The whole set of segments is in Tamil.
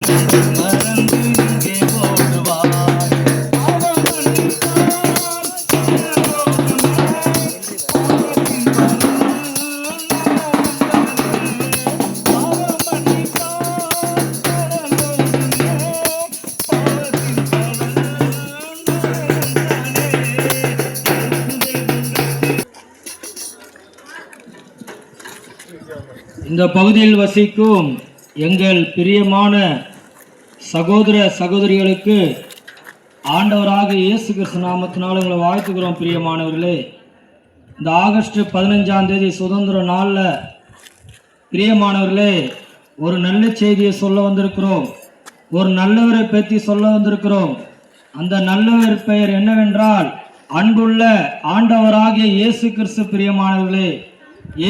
இந்த பகுதியில் வசிக்கும் எங்கள் பிரியமான சகோதர சகோதரிகளுக்கு ஆண்டவராக இயேசு கிறிஸ்து நாமத்தினால் உங்களை வாழ்த்துக்கிறோம். பிரியமானவர்களே, இந்த ஆகஸ்ட் 15ஆம் தேதி சுதந்திர நாளில் பிரியமானவர்களே ஒரு நல்ல செய்தியை சொல்ல வந்திருக்கிறோம். ஒரு நல்லவரை பற்றி சொல்ல வந்திருக்கிறோம். அந்த நல்லவர் பெயர் என்னவென்றால் அன்புள்ள ஆண்டவராகிய இயேசு கிறிஸ்து. பிரியமானவர்களே,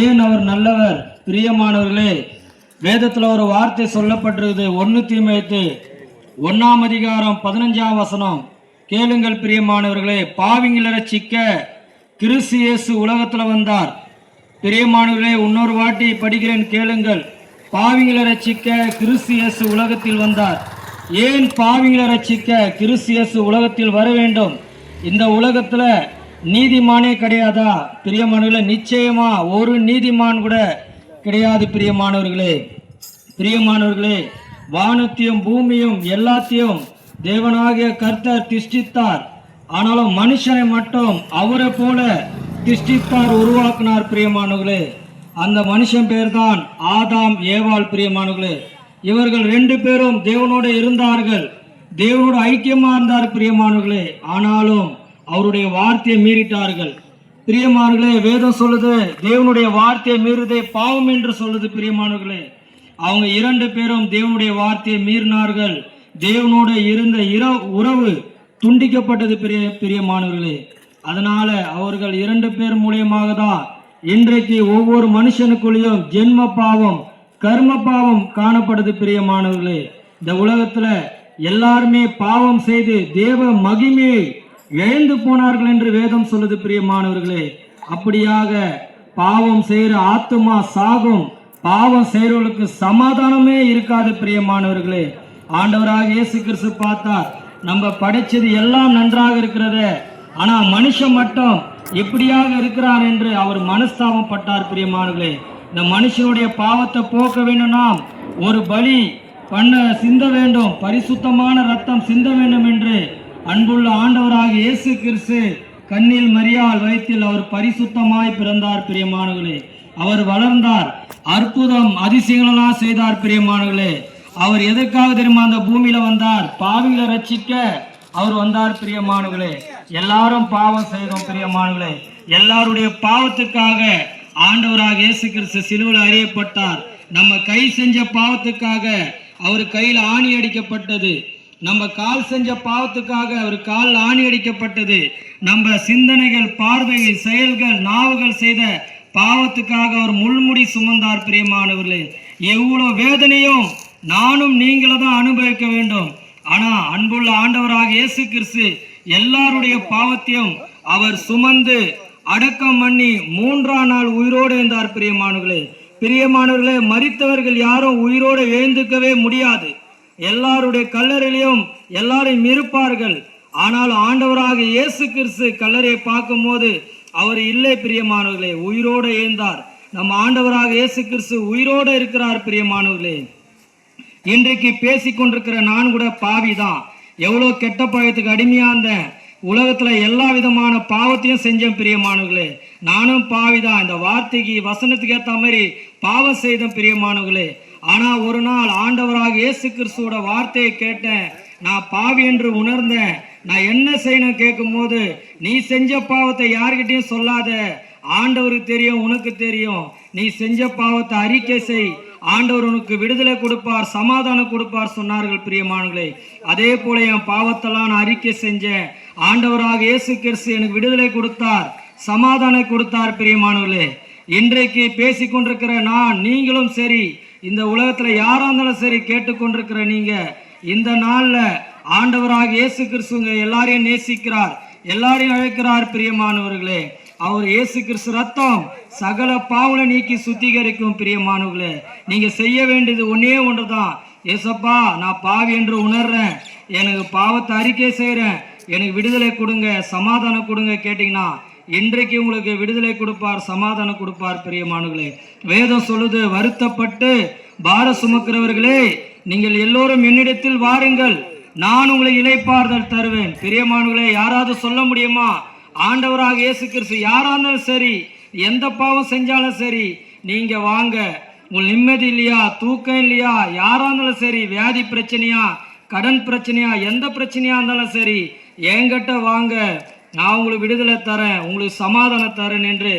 ஏன் அவர் நல்லவர்? பிரியமானவர்களே, வேதத்தில் ஒரு வார்த்தை சொல்லப்பட்டிருக்குது. 1 தீமோத்தேயு 1ஆம் அதிகாரம் 15ஆம் வசனம். கேளுங்கள் பிரியமானவர்களே, பாவிகளை ரட்சிக்க கிறிஸ்து இயேசு உலகத்தில் வந்தார். பிரியமானவர்களே, இன்னொரு வாட்டி படிக்கிறேன், கேளுங்கள். பாவிகளை ரட்சிக்க கிறிஸ்து இயேசு உலகத்தில் வந்தார். ஏன் பாவிகளை ரட்சிக்க கிறிஸ்து இயேசு உலகத்தில் வர வேண்டும்? இந்த உலகத்தில் நீதிமானே கிடையாதா? பிரியமானவர்களே, நிச்சயமா ஒரு நீதிமான் கூட கிடையாது. பிரியமானவர்களே, வானத்தையும் பூமியும் எல்லாத்தையும் தேவனாகிய கர்த்தர் திஷ்டித்தார். ஆனாலும் மனுஷனை மட்டும் அவரை போல திஷ்டித்தார், உருவாக்கினார். பிரியமானவர்களே, அந்த மனுஷன் பேர் தான் ஆதாம் ஏவாள். பிரியமானவர்களே, இவர்கள் 2 பேரும் தேவனோடு இருந்தார்கள், தேவனோடு ஐக்கியமா இருந்தார். பிரியமானவர்களே, ஆனாலும் அவருடைய வார்த்தையை மீறிட்டார்கள். பிரியமானவர்களே, வேதம் சொல்லுது தேவனுடைய வார்த்தையை மீறுதே பாவம் என்று சொல்லுது. பிரியமானவர்களே, அவங்க 2 பேரும் தேவனுடைய வார்த்தையை மீறினார்கள். தேவனோடு இருந்த உறவு துண்டிக்கப்பட்டது. பிரியமானவர்களே, அதனால அவர்கள் 2 பேர் மூலியமாக தான் இன்றைக்கு ஒவ்வொரு மனுஷனுக்குள்ளேயும் ஜென்ம பாவம் கர்ம பாவம் காணப்படுது. பிரியமானவர்களே, இந்த உலகத்துல எல்லாருமே பாவம் செய்து தேவ மகிமையை இழந்து போனார்கள் என்று வேதம் சொல்லுது. பிரியமானவர்களே, அப்படியாக பாவம் செய்கிற ஆத்துமா சாகும், பாவம் செய்கிறவர்களுக்கு சமாதானமே இருக்காது. பிரியமானவர்களே, ஆண்டவராக இயேசு கிறிஸ்து பார்த்தார், நம்ம படைச்சது எல்லாம் நன்றாக இருக்கிறத, ஆனா மனுஷன் மட்டும் எப்படியாக இருக்கிறான் என்று அவர் மனஸ்தாபப்பட்டார். பிரியமானவர்களே, இந்த மனுஷனுடைய பாவத்தை போக்க வேண்டும்னா ஒரு பலி சிந்த வேண்டும், பரிசுத்தமான ரத்தம் சிந்த வேண்டும் என்று அன்புள்ள ஆண்டவராக இயேசு கிறிஸ்து கண்ணில் மரியாள் வயிற்றில் அவர் பரிசுத்தமாய் பிறந்தார். பிரியமானவர்களே, அவர் வளர்ந்தார், அற்புதம் அதிசயங்களெல்லாம் செய்தார். பிரியமானவர்களே, அவர் எதற்காக தெரியுமா அந்த பூமியில வந்தார்? பாவிகளை ரட்சிக்க அவர் வந்தார். பிரியமானவர்களே, எல்லாரும் பாவம் செய்தோம். பிரியமானவர்களே, எல்லாருடைய பாவத்துக்காக ஆண்டவராக இயேசு கிறிஸ்து சிலுவையில் அறியப்பட்டார். நம்ம கை செஞ்ச பாவத்துக்காக அவர் கையில் ஆணி அடிக்கப்பட்டது. நம்ம கால் செஞ்ச பாவத்துக்காக அவர் கால் ஆணி அடிக்கப்பட்டது. நம்ம சிந்தனைகள், பார்வைகள், செயல்கள், நாவுகள் செய்த பாவத்துக்காக அவர் முள்முடி சுமந்தார். பிரியமானவர்களே, எவ்வளவு வேதனையும் நானும் நீங்களும் தான் அனுபவிக்க வேண்டும். ஆனா அன்புள்ள ஆண்டவராக இயேசு கிறிஸ்து எல்லாருடைய பாவத்தையும் அவர் சுமந்து அடக்கம் பண்ணி 3ஆம் நாள் உயிரோடு எழுந்தார். பிரியமானவர்களே, மரித்தவர்கள் யாரும் உயிரோடு எழுந்துக்கவே முடியாது. எல்லாருடைய கல்லறையிலையும் எல்லாரையும் இருப்பார்கள். ஆனால் ஆண்டவராக இயேசு கிறிஸ்து கல்லறையை பார்க்கும் போது அவர் இல்லை. பிரியமானவர்களே, உயிரோடு எழுந்தார். நம்ம ஆண்டவராக இயேசு கிறிஸ்து உயிரோடு இருக்கிறார். பிரியமானவர்களே, இன்றைக்கு பேசிக்கொண்டிருக்கிற நான் கூட பாவி தான். எவ்வளோ கெட்ட பழத்துக்கு அடிமையா இருந்தேன். உலகத்துல எல்லா விதமான பாவத்தையும் செஞ்சேன். பிரியமானவர்களே, நானும் பாவிதான். இந்த வார்த்தைக்கு வசனத்துக்கு ஏற்ற மாதிரி பாவம் செய்தேன். பிரியமானவர்களே, ஆனா ஒரு நாள் ஆண்டவராக இயேசு கிறிஸ்துவோட வார்த்தையை கேட்டேன். நான் பாவி என்று உணர்ந்தேன். நான் என்ன செய்யணும் கேட்கும் போது, நீ செஞ்ச பாவத்தை யார்கிட்டையும் சொல்லாத, ஆண்டவருக்கு தெரியும், உனக்கு தெரியும். நீ செஞ்ச பாவத்தை அறிக்கை செய், ஆண்டவர் உனக்கு விடுதலை கொடுப்பார், சமாதானம் கொடுப்பார் சொன்னார்கள். பிரியமானவர்களே, அதே போல என் பாவத்தெல்லாம் நான் அறிக்கை செஞ்சேன். ஆண்டவராக இயேசு கிறிஸ்து எனக்கு விடுதலை கொடுத்தார், சமாதானம் கொடுத்தார். பிரியமானவர்களே, இன்றைக்கு பேசிக்கொண்டிருக்கிற நான், நீங்களும் சரி, இந்த உலகத்துல யாரா இருந்தாலும் சரி, கேட்டுக்கொண்டிருக்கிற நீங்க, இந்த நாள்ல ஆண்டவராக இயேசு கிறிஸ்து எல்லாரையும் நேசிக்கிறார், எல்லாரையும் அழைக்கிறார். பிரியமானவர்களே, அவர் இயேசு கிறிஸ்து ரத்தம் சகல பாவங்களை நீக்கி சுத்திகரிக்கும். பிரியமானவர்களே, நீங்க செய்ய வேண்டியது ஒன்னே ஒன்றுதான். ஏசப்பா நான் பாவி என்று உணர்றேன், எனக்கு பாவத்தை அறிக்கை செய்கிறேன், எனக்கு விடுதலை கொடுங்க, சமாதானம் கொடுங்க கேட்டிங்கன்னா இன்றைக்கு உங்களுக்கு விடுதலை கொடுப்பார், சமாதானம் கொடுப்பார். பிரியமானவர்களே, வேதம் சொல்லுது, வருத்தப்பட்டு பார சுமக்கிறவர்களே நீங்கள் எல்லோரும் என்னிடத்தில் வாருங்கள், நான் உங்களை இளைப்பாறுதல் தருவேன். பிரியமானவர்களே, யாராவது சொல்ல முடியுமா? ஆண்டவராக இயேசு கிறிஸ்து யாரா இருந்தாலும் சரி, எந்த பாவம் செஞ்சாலும் சரி, நீங்க வாங்க, உங்களுக்கு நிம்மதி இல்லையா, தூக்கம் இல்லையா, யாரா இருந்தாலும் சரி, வியாதி பிரச்சனையா, கடன் பிரச்சனையா, எந்த பிரச்சனையா இருந்தாலும் சரி, என்கிட்ட வாங்க, நான் உங்களுக்கு விடுதலை தரேன், உங்களுக்கு சமாதானம் தரேன் என்று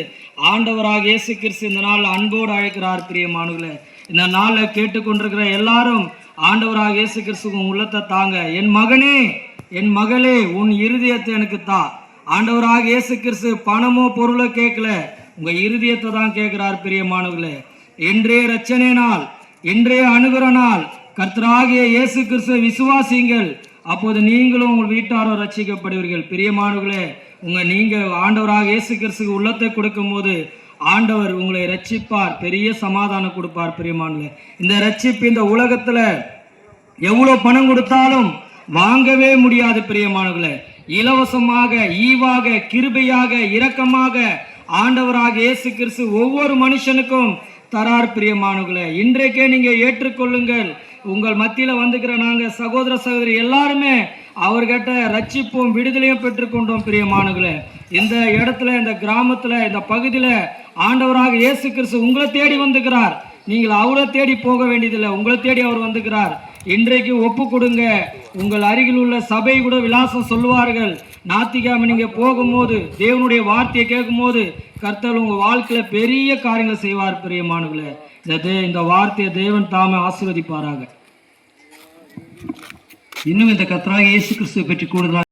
ஆண்டவராக இயேசு கிறிஸ்து இந்த நாள் அன்போடு அழைக்கிறார். பிரியமானவர்களே, இந்த நாளில் கேட்டுக்கொண்டிருக்கிற எல்லாரும் ஆண்டவராக இயேசு கிறிஸ்து உள்ளத்தை தாங்க. என் மகனே, என் மகளே, உன் இருதயத்தை எனக்கு தா. ஆண்டவராக இயேசு கிறிஸ்து பணமோ பொருளோ கேட்கல, உங்க இருதயத்தை தான் கேட்கிறார். பிரியமானவர்களே, இன்றைய ரட்சணை நாள், இன்றைய அணுகிற நாள், கர்த்தராகிய இயேசு கிறிஸ்துவை விசுவாசிங்கள், அப்போது நீங்களும் உங்கள் வீட்டாரும் ரட்சிக்கப்படுவீர்கள். பிரியமானவர்களே, நீங்க ஆண்டவராக இயேசு கிறிஸ்துக்கு உள்ளத்தை கொடுக்கும் போது ஆண்டவர் உங்களை ரட்சிப்பார், பெரிய சமாதானம் கொடுப்பார். பிரியமானவர்களே, இந்த ரட்சிப்பு இந்த உலகத்துல எவ்வளவு பணம் கொடுத்தாலும் வாங்கவே முடியாது. பிரியமானவர்களே, இலவசமாக, ஈவாக, கிருபையாக, இரக்கமாக ஆண்டவராக இயேசு கிறிஸ்து ஒவ்வொரு மனுஷனுக்கும் தரார். பிரியமானவர்களே, இன்றைக்கே நீங்க ஏற்றுக்கொள்ளுங்கள். உங்கள் மத்தியில வந்துக்கிற நாங்க சகோதர சகோதரி எல்லாருமே அவர்கிட்ட ரட்சிப்போம், விடுதலையும் பெற்றுக்கொண்டோம். பிரியமானவர்களே, இந்த இடத்துல, இந்த கிராமத்துல, இந்த பகுதியில ஆண்டவராக இயேசு கிறிஸ்து உங்களை தேடி வந்துக்கிறார். நீங்கள் அவரை தேடி போக வேண்டியதில்லை, உங்களை தேடி அவர் வந்துக்கிறார். இன்றைக்கு ஒப்பு கொடுங்க. உங்கள் அருகில் உள்ள சபை கூட விலாசம் சொல்லுவார்கள். ஞாயிற்றுக்கிழமை நீங்க போகும்போது, தேவனுடைய வார்த்தையை கேட்கும் போது கர்த்தர் உங்க வாழ்க்கையில பெரிய காரியங்களை செய்வார். பிரியமானவர்களே, இந்த வார்த்தையை தேவன் தாமே ஆசீர்வதிப்பாராக. இன்னும் இந்த கர்த்தராகிய இயேசு கிறிஸ்துவை பற்றி கூடுதலாக